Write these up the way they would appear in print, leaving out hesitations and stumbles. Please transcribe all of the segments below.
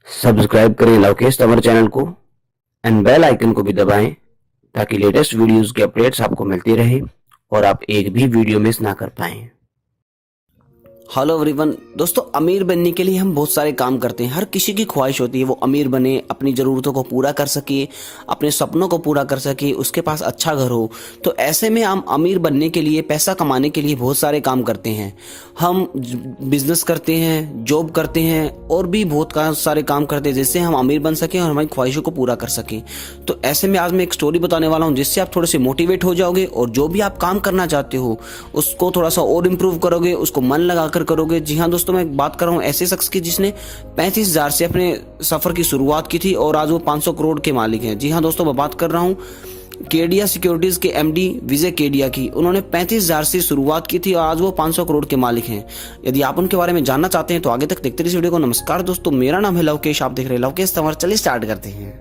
Subscribe करें Lavkesh Tanwar channel को and bell icon को भी दबाएं ताकि लेटेस्ट वीडियोस के अपडेट्स आपको मिलती रहे और आप एक भी वीडियो मिस ना कर पाएं। हेलो एवरीवन दोस्तों, अमीर बनने के लिए हम बहुत सारे काम करते हैं। हर किसी की ख्वाहिश होती है वो अमीर बने, अपनी ज़रूरतों को पूरा कर सके, अपने सपनों को पूरा कर सके, उसके पास अच्छा घर हो। तो ऐसे में हम अमीर बनने के लिए, पैसा कमाने के लिए बहुत सारे काम करते हैं। हम बिजनेस करते हैं, जॉब करते हैं और भी बहुत सारे काम करते हैं जिससे हम अमीर बन सकें और हमारी ख्वाहिशों को पूरा कर सकें। तो ऐसे में आज मैं एक स्टोरी बताने वाला हूँ जिससे आप थोड़े से मोटिवेट हो जाओगे और जो भी आप काम करना चाहते हो उसको थोड़ा सा और इम्प्रूव करोगे, उसको मन लगा करोगे। जी हाँ दोस्तों, मैं बात कर रहा हूँ ऐसे शख्स की जिसने 35,000 से अपने सफर की शुरुआत की थी और आज वो 500 करोड़ के मालिक हैं। जी हाँ दोस्तों, मैं बात कर रहा हूँ केडिया सिक्योरिटीज के एमडी विजय केडिया की। उन्होंने 35,000 से शुरुआत की थी और आज वो 500 करोड़ के मालिक हैं। यदि आप उनके बारे में जानना चाहते हैं तो आगे तक देखते रहिए इस वीडियो को। नमस्कार दोस्तों, मेरा नाम है लवकेश, आप देख रहे हैं लवकेश तंवर। चलिए स्टार्ट करते हैं।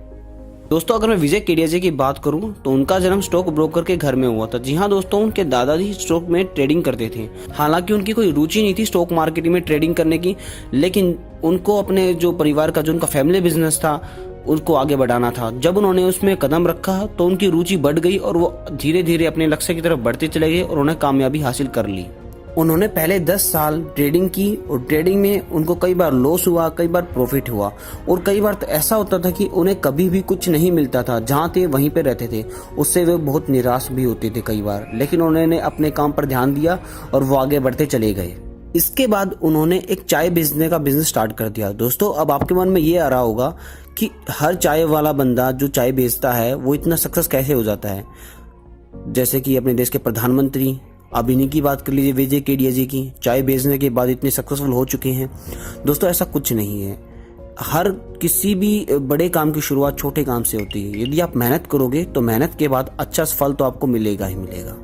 दोस्तों, अगर मैं विजय केडिया जी की बात करूं तो उनका जन्म स्टॉक ब्रोकर के घर में हुआ था। जी हाँ दोस्तों, उनके दादाजी स्टॉक में ट्रेडिंग करते थे। हालांकि उनकी कोई रुचि नहीं थी स्टॉक मार्केट में ट्रेडिंग करने की, लेकिन उनको अपने जो परिवार का, जो उनका फैमिली बिजनेस था, उनको आगे बढ़ाना था। जब उन्होंने उसमें कदम रखा तो उनकी रुचि बढ़ गई और वो धीरे धीरे अपने लक्ष्य की तरफ बढ़ते चले गए और उन्हें कामयाबी हासिल कर ली। उन्होंने पहले 10 साल ट्रेडिंग की और ट्रेडिंग में उनको कई बार लॉस हुआ, कई बार प्रॉफिट हुआ और कई बार तो ऐसा होता था कि उन्हें कभी भी कुछ नहीं मिलता था। जहाँ थे वहीं पे रहते थे, उससे वे बहुत निराश भी होते थे कई बार। लेकिन उन्होंने अपने काम पर ध्यान दिया और वो आगे बढ़ते चले गए। इसके बाद उन्होंने एक चाय बेचने का बिजनेस स्टार्ट कर दिया। दोस्तों, अब आपके मन में ये आ रहा होगा कि हर चाय वाला बंदा जो चाय बेचता है वो इतना सक्सेस कैसे हो जाता है। जैसे कि अपने देश के प्रधानमंत्री, अब इन्हीं की बात कर लीजिए, विजय केडिया जी की, चाय बेचने के बाद इतने सक्सेसफुल हो चुके हैं। दोस्तों, ऐसा कुछ नहीं है। हर किसी भी बड़े काम की शुरुआत छोटे काम से होती है। यदि आप मेहनत करोगे तो मेहनत के बाद अच्छा फल तो आपको मिलेगा ही मिलेगा।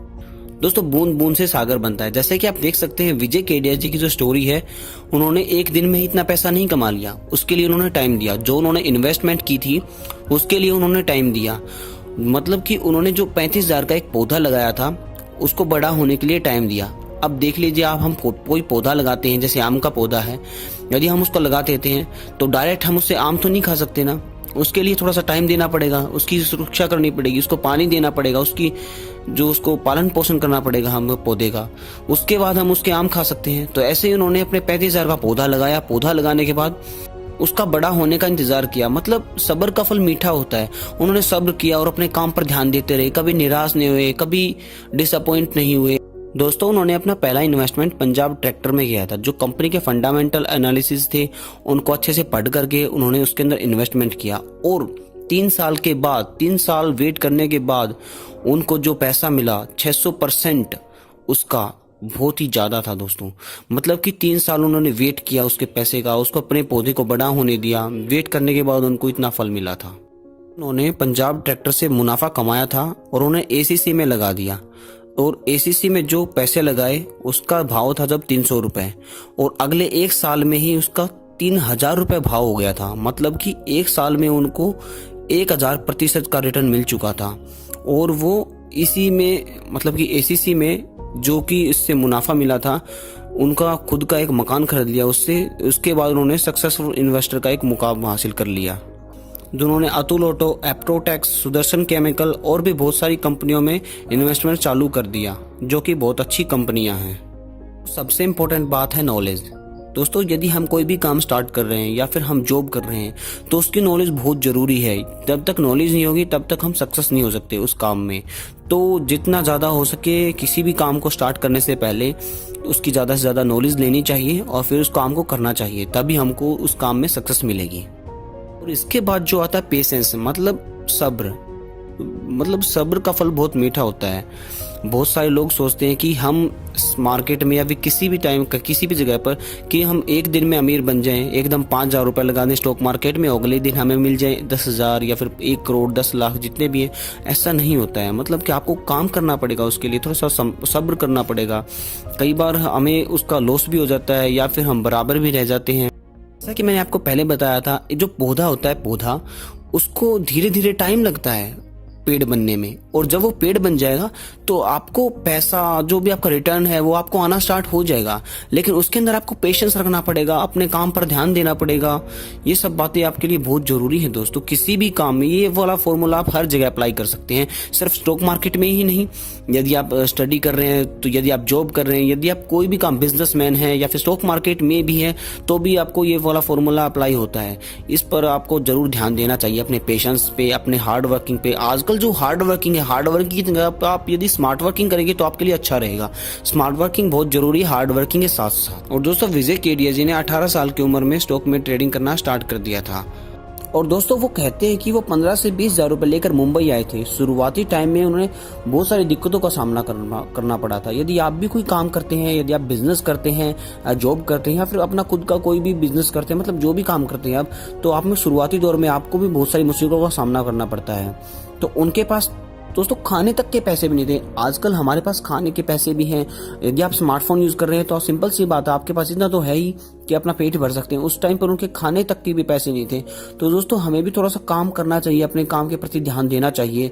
दोस्तों, बूंद बूंद से सागर बनता है। जैसे कि आप देख सकते हैं विजय केडिया जी की जो स्टोरी है, उन्होंने एक दिन में ही इतना पैसा नहीं कमा लिया। उसके लिए उन्होंने टाइम दिया। जो उन्होंने इन्वेस्टमेंट की थी उसके लिए उन्होंने टाइम दिया। मतलब कि उन्होंने जो 35,000 का एक पौधा लगाया था उसको बड़ा होने के लिए टाइम दिया। अब देख लीजिए, आप हम कोई पौधा लगाते हैं, जैसे आम का पौधा है, यदि हम उसको लगा देते हैं तो डायरेक्ट हम उससे आम तो नहीं खा सकते ना। उसके लिए थोड़ा सा टाइम देना पड़ेगा, उसकी सुरक्षा करनी पड़ेगी, उसको पानी देना पड़ेगा, उसको पालन पोषण करना पड़ेगा हम पौधे का। उसके बाद हम उसके आम खा सकते हैं। तो ऐसे ही उन्होंने अपने 35,000 का पौधा लगाया। पौधा लगाने के बाद उसका बड़ा होने का इंतजार किया। मतलब सब्र का फल मीठा होता है। उन्होंने सब्र किया और अपने काम पर ध्यान देते रहे, कभी निराश नहीं हुए, कभी डिसअपॉइंट नहीं हुए। दोस्तों, उन्होंने अपना पहला इन्वेस्टमेंट पंजाब ट्रैक्टर में किया था। जो कंपनी के फंडामेंटल एनालिसिस थे उनको अच्छे से पढ़ करके उन्होंने उसके अंदर इन्वेस्टमेंट किया और 3 साल के बाद, 3 साल वेट करने के बाद उनको जो पैसा मिला 600% उसका बहुत ही ज्यादा था दोस्तों। मतलब कि 3 साल उन्होंने वेट किया उसके पैसे का, उसको अपने पौधे को बड़ा होने दिया। वेट करने के बाद उनको इतना फल मिला था। उन्होंने पंजाब ट्रैक्टर से मुनाफा कमाया था और उन्हें एसीसी में लगा दिया और एसीसी में जो पैसे लगाए उसका भाव था जब 300 रुपए और अगले 1 साल में ही उसका 3,000 रुपए भाव हो गया था। मतलब कि 1 साल में उनको 1,000% का रिटर्न मिल चुका था और वो इसी में, मतलब कि एसीसी में जो कि इससे मुनाफा मिला था, उनका खुद का एक मकान खरीद लिया उससे। उसके बाद उन्होंने सक्सेसफुल इन्वेस्टर का एक मुकाम हासिल कर लिया। जिन्होंने अतुल ऑटो, एप्टोटेक्स, सुदर्शन केमिकल और भी बहुत सारी कंपनियों में इन्वेस्टमेंट चालू कर दिया, जो कि बहुत अच्छी कंपनियां हैं। सबसे इम्पोर्टेंट बात है नॉलेज। दोस्तों, यदि हम कोई भी काम स्टार्ट कर रहे हैं या फिर हम जॉब कर रहे हैं तो उसकी नॉलेज बहुत ज़रूरी है। जब तक नॉलेज नहीं होगी तब तक हम सक्सेस नहीं हो सकते उस काम में। तो जितना ज़्यादा हो सके किसी भी काम को स्टार्ट करने से पहले उसकी ज़्यादा से ज़्यादा नॉलेज लेनी चाहिए और फिर उस काम को करना चाहिए, तभी हमको उस काम में सक्सेस मिलेगी। और इसके बाद जो आता है पेशेंस, मतलब सब्र। मतलब सब्र का फल बहुत मीठा होता है। बहुत सारे लोग सोचते हैं कि हम मार्केट में या फिर किसी भी टाइम का किसी भी जगह पर कि हम एक दिन में अमीर बन जाएं, एकदम 5,000 रुपये लगा दें स्टॉक मार्केट में, अगले दिन हमें मिल जाए 10,000 या फिर 1 करोड़, 10 लाख, जितने भी हैं। ऐसा नहीं होता है। मतलब कि आपको काम करना पड़ेगा, उसके लिए थोड़ा सा सब्र करना पड़ेगा। कई बार हमें उसका लॉस भी हो जाता है या फिर हम बराबर भी रह जाते हैं। जैसा कि मैंने आपको पहले बताया था, जो पौधा होता है, पौधा उसको धीरे धीरे टाइम लगता है पेड़ बनने में। और जब वो पेड बन जाएगा तो आपको पैसा जो भी आपका रिटर्न है वो आपको आना स्टार्ट हो जाएगा। लेकिन उसके अंदर आपको पेशेंस रखना पड़ेगा, अपने काम पर ध्यान देना पड़ेगा। ये सब बातें आपके लिए बहुत जरूरी है दोस्तों। किसी भी काम में ये वाला फॉर्मूला आप हर जगह अप्लाई कर सकते हैं, सिर्फ स्टॉक मार्केट में ही नहीं। यदि आप स्टडी कर रहे हैं, तो यदि आप जॉब कर रहे हैं, यदि आप कोई भी काम बिजनेसमैन है या फिर स्टॉक मार्केट में भी है, तो भी आपको ये वाला फॉर्मूला अप्लाई होता है। इस पर आपको जरूर ध्यान देना चाहिए, अपने पेशेंस पे, अपने हार्ड वर्किंग पे। आजकल जो हार्ड वर्किंग है, हार्ड वर्किंग की जगह आप यदि स्मार्ट वर्किंग करेंगे तो आपके लिए अच्छा रहेगा। स्मार्ट वर्किंग बहुत जरूरी है हार्ड वर्किंग के साथ साथ। और दोस्तों विजय केडिया जी ने 18 साल की उम्र में स्टॉक में ट्रेडिंग करना स्टार्ट कर दिया था। और दोस्तों वो कहते हैं कि वो 15 से 20 हजार रुपए लेकर मुंबई आए थे। शुरुआती टाइम में उन्हें बहुत सारी दिक्कतों का सामना करना पड़ा था। यदि आप भी कोई काम करते हैं, यदि आप बिजनेस करते हैं, जॉब करते हैं या फिर अपना खुद का कोई भी बिजनेस करते हैं, मतलब जो भी काम करते हैं आप, तो आप में शुरुआती दौर में आपको भी बहुत सारी मुसीबतों का सामना करना पड़ता है। तो उनके पास दोस्तों खाने तक के पैसे भी नहीं थे। आजकल हमारे पास खाने के पैसे भी हैं। यदि आप स्मार्टफोन यूज कर रहे हैं तो सिंपल सी बात है, आपके पास इतना तो है ही कि अपना पेट भर सकते हैं। उस टाइम पर उनके खाने तक के भी पैसे नहीं थे। तो दोस्तों हमें भी थोड़ा सा काम करना चाहिए, अपने काम के प्रति ध्यान देना चाहिए,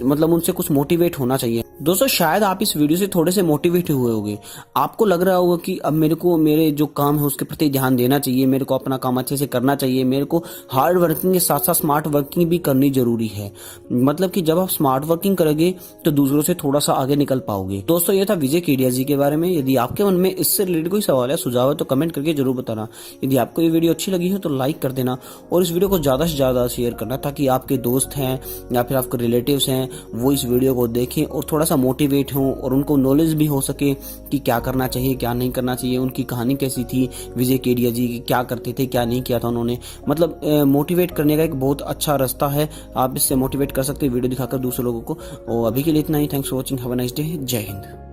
मतलब उनसे कुछ मोटिवेट होना चाहिए। दोस्तों शायद आप इस वीडियो से थोड़े से मोटिवेट हुए होंगे। आपको लग रहा होगा कि अब मेरे को मेरे जो काम है उसके प्रति ध्यान देना चाहिए, मेरे को अपना काम अच्छे से करना चाहिए, मेरे को हार्ड वर्किंग के साथ साथ स्मार्ट वर्किंग भी करनी जरूरी है। मतलब कि जब आप स्मार्ट वर्किंग करोगे तो दूसरों से थोड़ा सा आगे निकल पाओगे। दोस्तों ये था विजय केडिया जी के बारे में। यदि आपके मन में इससे रिलेटेड कोई सवाल है, सुझाव है, तो कमेंट करके जरूर बताना। यदि आपको ये वीडियो अच्छी लगी हो तो लाइक कर देना और इस वीडियो को ज्यादा से ज्यादा शेयर करना, ताकि आपके दोस्त हैं या फिर आपके रिलेटिव्स हैं वो इस वीडियो को देखें और थोड़ा सा मोटिवेट हों और उनको नॉलेज भी हो सके कि क्या करना चाहिए, क्या नहीं करना चाहिए, उनकी कहानी कैसी थी, विजय केडिया जी क्या करते थे, क्या नहीं किया था उन्होंने। मतलब मोटिवेट करने का एक बहुत अच्छा रास्ता है, आप इससे मोटिवेट कर सकते हैं वीडियो दिखाकर दूसरे लोगों को। और अभी के लिए इतना ही। Thanks for watching, have a nice day, जय हिंद।